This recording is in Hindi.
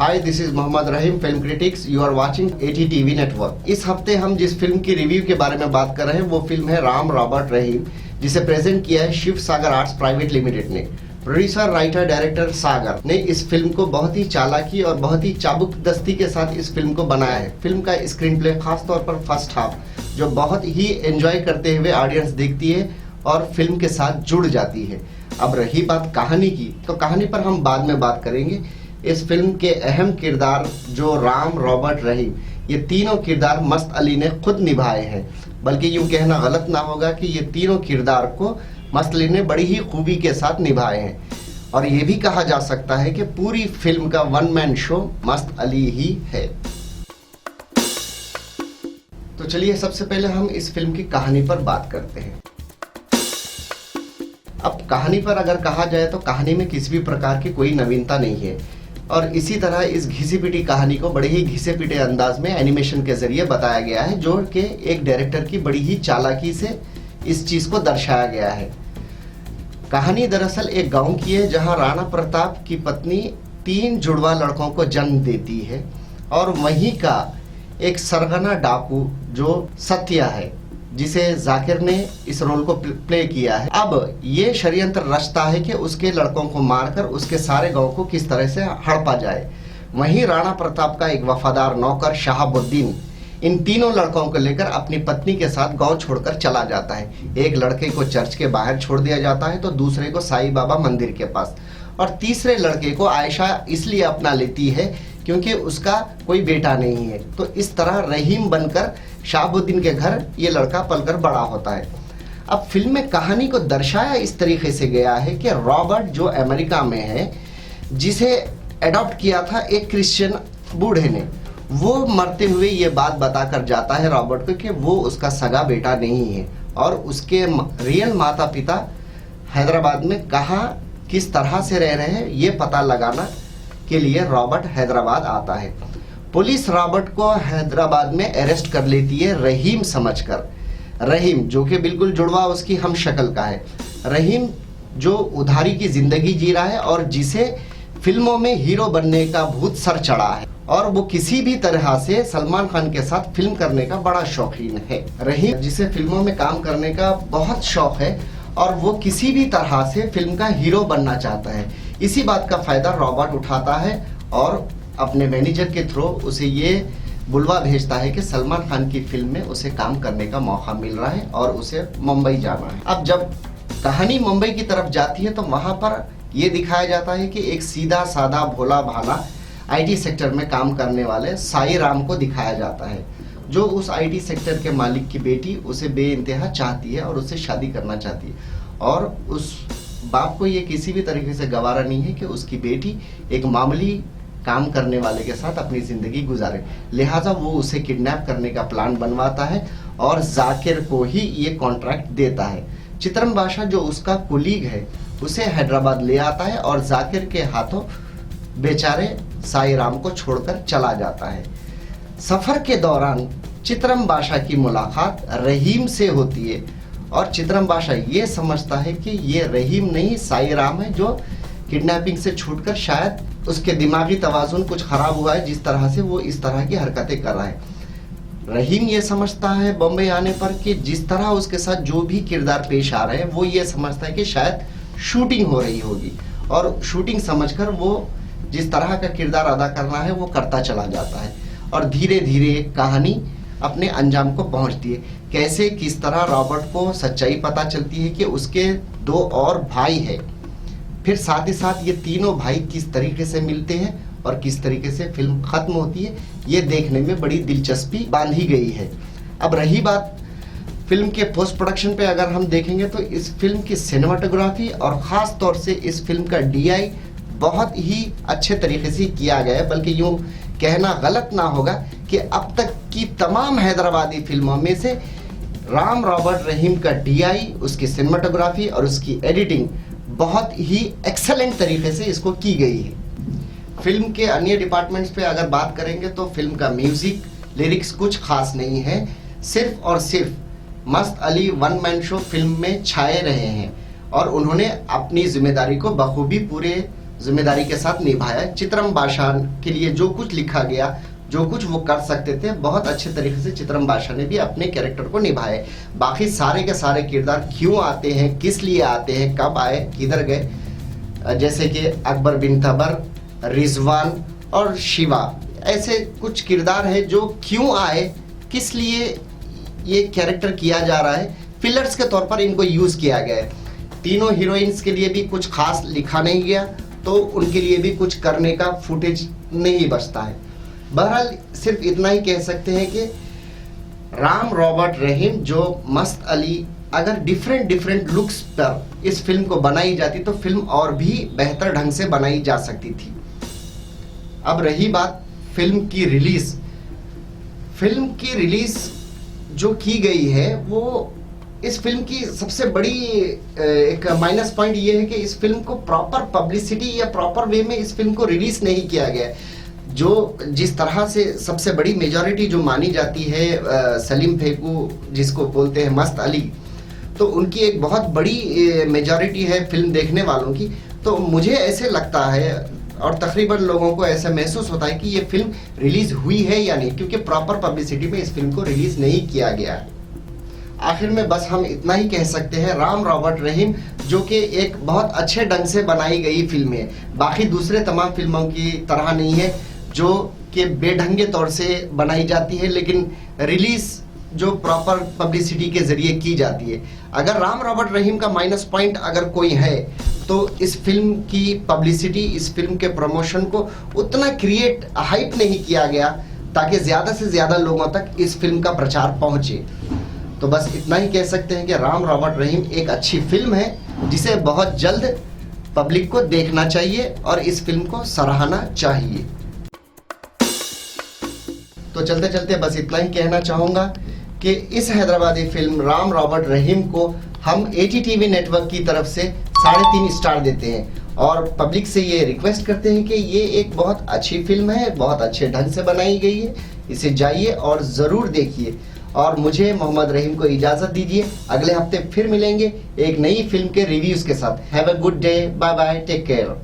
Hi, this is Mohammad Rahim, film critics. You are watching ATTV network. इस हफ्ते हम जिस फिल्म की रिव्यू के बारे में बात कर रहे हैं वो फिल्म है राम रॉबर्ट रहीम, जिसे प्रेजेंट किया है शिव सागर आर्ट्स प्राइवेट लिमिटेड ने। प्रोड्यूसर, राइटर, डायरेक्टर सागर ने इस फिल्म को बहुत ही चालाकी और बहुत ही चाबुकदस्ती के साथ इस फिल्म को बनाया है। फिल्म का स्क्रीन प्ले, खासतौर पर फर्स्ट हाफ, जो बहुत ही एंजॉय करते हुए ऑडियंस देखती है और फिल्म के साथ जुड़ जाती है। अब रही बात कहानी की, तो कहानी पर हम बाद में बात करेंगे। इस फिल्म के अहम किरदार जो राम रॉबर्ट रहीम, ये तीनों किरदार मस्त अली ने खुद निभाए हैं। बल्कि यूं कहना गलत ना होगा कि ये तीनों किरदार को मस्त अली ने बड़ी ही खूबी के साथ निभाए हैं। और ये भी कहा जा सकता है कि पूरी फिल्म का वन मैन शो मस्त अली ही है। तो चलिए सबसे पहले हम इस फिल्म की कहानी पर बात करते हैं। अब कहानी पर अगर कहा जाए तो कहानी में किसी भी प्रकार की कोई नवीनता नहीं है और इसी तरह इस घिसी पिटी कहानी को बड़े ही घिसे पिटे अंदाज में एनिमेशन के जरिए बताया गया है, जो कि एक डायरेक्टर की बड़ी ही चालाकी से इस चीज को दर्शाया गया है। कहानी दरअसल एक गांव की है जहां राणा प्रताप की पत्नी 3 जुड़वा लड़कों को जन्म देती है और वहीं का एक सरगना डाकू जो सत्या है, जिसे जाकिर ने इस रोल को प्ले किया है। अब ये षड्यंत्र रचता है कि उसके लड़कों को मारकर उसके सारे गांव को किस तरह से हड़पा जाए। वहीं राणा प्रताप का एक वफादार नौकर शहाबुद्दीन इन तीनों लड़कों को लेकर अपनी पत्नी के साथ गांव छोड़कर चला जाता है। एक लड़के को चर्च के बाहर छोड़ दिया जाता है, तो दूसरे को साईं बाबा मंदिर के पास, और तीसरे लड़के को आयशा इसलिए अपना लेती है क्योंकि उसका कोई बेटा नहीं है। तो इस तरह रहीम बनकर शहाबुद्दीन के घर ये लड़का पलकर बड़ा होता है। अब फिल्म में कहानी को दर्शाया इस तरीके से गया है कि रॉबर्ट जो अमेरिका में है, जिसे अडॉप्ट किया था एक क्रिश्चियन बूढ़े ने, वो मरते हुए ये बात बताकर जाता है रॉबर्ट को कि वो उसका सगा बेटा नहीं है और उसके रियल माता पिता हैदराबाद में कहाँ किस तरह से रह रहे हैं ये पता लगाना के लिए रॉबर्ट हैदराबाद आता है। पुलिस रॉबर्ट को हैदराबाद में अरेस्ट कर लेती है रहीम समझकर। रहीम जो कि बिल्कुल जुड़वा उसकी हम शक्ल का है। रहीम जो उधारी की जिंदगी जी रहा है और जिसे फिल्मों में हीरो बनने का भूत सर चढ़ा है और वो किसी भी तरह से सलमान खान के साथ फिल्म करने का बड़ा शौकीन है। रहीम जिसे फिल्मों में काम करने का बहुत शौक है और वो किसी भी तरह से फिल्म का हीरो बनना चाहता है। इसी बात का फायदा रॉबर्ट उठाता है और अपने मैनेजर के थ्रू उसे ये बुलवा भेजता है कि सलमान खान की फिल्म में उसे काम करने का मौका मिल रहा है और उसे मुंबई जाना है। अब जब कहानी मुंबई की तरफ जाती है तो वहां पर यह दिखाया जाता है कि एक सीधा साधा भोला भाला IT सेक्टर में काम करने वाले साईं राम को दिखाया जाता है, जो उस IT सेक्टर के मालिक की बेटी उसे बेइंतहा चाहती है और उससे शादी करना चाहती है। और उस बाप को ये किसी भी तरीके से गवारा नहीं है कि उसकी बेटी एक मामूली काम करने वाले के साथ अपनी जिंदगी गुजारे। लिहाजा वो उसे किडनैप करने का प्लान बनवाता है और जाकिर को ही ये कॉन्ट्रैक्ट देता है। चित्रम बादशाह जो उसका कुलीग है उसे हैदराबाद ले आता है और जाकिर के हाथों बेचारे साईं राम को छोड़कर चला जाता है। सफर के दौरान चित्रम बादशाह की मुलाकात रहीम से होती है और चित्रम बादशाह ये समझता है कि ये रहीम नहीं साईं राम है, जो किडनैपिंग से छूटकर शायद उसके दिमागी तवाजुन कुछ खराब हुआ है, जिस तरह से वो इस तरह की हरकतें कर रहा है। रहीम ये समझता है बॉम्बे आने पर कि जिस तरह उसके साथ जो भी किरदार पेश आ रहे हैं वो ये समझता है कि शायद शूटिंग हो रही होगी और शूटिंग समझकर वो जिस तरह का किरदार अदा करना है वो करता चला जाता है और धीरे धीरे कहानी अपने अंजाम को पहुंचती है। कैसे किस तरह रॉबर्ट को सच्चाई पता चलती है कि उसके 2 और भाई है, फिर साथ ही साथ ये तीनों भाई किस तरीके से मिलते हैं और किस तरीके से फिल्म खत्म होती है, ये देखने में बड़ी दिलचस्पी बांधी गई है। अब रही बात फिल्म के पोस्ट प्रोडक्शन पे, अगर हम देखेंगे तो इस फिल्म की सिनेमाटोग्राफी और ख़ास तौर से इस फिल्म का DI बहुत ही अच्छे तरीके से किया गया है। बल्कि यूँ कहना गलत ना होगा कि अब तक की तमाम हैदराबादी फिल्मों में से राम रॉबर्ट रहीम का DI, उसकी सिनेमाटोग्राफी और उसकी एडिटिंग बहुत ही एक्सेलेंट तरीके से इसको की गई है। फिल्म के अन्य डिपार्टमेंट्स पे अगर बात करेंगे तो फिल्म का म्यूजिक, लिरिक्स कुछ खास नहीं है। सिर्फ और सिर्फ मस्त Ali one man show film में छाए रहे हैं और उन्होंने अपनी जिम्मेदारी को बखूबी पूरे जिम्मेदारी के साथ निभाया। चित्रम बाशान के लिए जो कुछ लिखा गया, जो कुछ वो कर सकते थे, बहुत अच्छे तरीके से चित्रम बाशा ने भी अपने कैरेक्टर को निभाए। बाकी सारे के सारे किरदार क्यों आते हैं, किस लिए आते हैं, कब आए, किधर गए, जैसे कि अकबर बिन तबर, रिजवान और शिवा, ऐसे कुछ किरदार हैं जो क्यों आए, किस लिए ये कैरेक्टर किया जा रहा है, फिलर्स के तौर पर इनको यूज किया गया है। तीनों हीरोइंस के लिए भी कुछ खास लिखा नहीं गया, तो उनके लिए भी कुछ करने का फुटेज नहीं बचता है। बहरहाल सिर्फ इतना ही कह सकते हैं कि राम रॉबर्ट रहीम जो मस्त अली, अगर डिफरेंट लुक्स पर इस फिल्म को बनाई जाती तो फिल्म और भी बेहतर ढंग से बनाई जा सकती थी। अब रही बात फिल्म की रिलीज जो की गई है, वो इस फिल्म की सबसे बड़ी एक माइनस पॉइंट ये है कि इस फिल्म को प्रॉपर पब्लिसिटी या प्रॉपर वे में इस फिल्म को रिलीज नहीं किया गया। जो जिस तरह से सबसे बड़ी मेजॉरिटी जो मानी जाती है सलीम फेकू जिसको बोलते हैं मस्त अली, तो उनकी एक बहुत बड़ी मेजॉरिटी है फिल्म देखने वालों की। तो मुझे ऐसे लगता है और तकरीबन लोगों को ऐसा महसूस होता है कि ये फिल्म रिलीज हुई है या नहीं, क्योंकि प्रॉपर पब्लिसिटी में इस फिल्म को रिलीज नहीं किया गया। आखिर में बस हम इतना ही कह सकते हैं, राम रॉबर्ट रहीम जो कि एक बहुत अच्छे ढंग से बनाई गई फिल्म है, बाकी दूसरे तमाम फिल्मों की तरह नहीं है जो कि बेढंगे तौर से बनाई जाती है लेकिन रिलीज जो प्रॉपर पब्लिसिटी के जरिए की जाती है। अगर राम रॉबर्ट रहीम का माइनस पॉइंट अगर कोई है तो इस फिल्म की पब्लिसिटी, इस फिल्म के प्रमोशन को उतना क्रिएट हाइप नहीं किया गया ताकि ज़्यादा से ज़्यादा लोगों तक इस फिल्म का प्रचार पहुंचे। तो बस इतना ही कह सकते हैं कि राम रॉबर्ट रहीम एक अच्छी फिल्म है जिसे बहुत जल्द पब्लिक को देखना चाहिए और इस फिल्म को सराहना चाहिए। तो चलते चलते बस इतना ही कहना चाहूँगा कि इस हैदराबादी फिल्म राम रॉबर्ट रहीम को हम ATTV नेटवर्क की तरफ से 3.5 स्टार देते हैं और पब्लिक से ये रिक्वेस्ट करते हैं कि ये एक बहुत अच्छी फिल्म है, बहुत अच्छे ढंग से बनाई गई है, इसे जाइए और ज़रूर देखिए। और मुझे मोहम्मद रहीम को इजाज़त दीजिए, अगले हफ्ते फिर मिलेंगे एक नई फिल्म के रिव्यूज़ के साथ। Have a good day, bye bye, take care.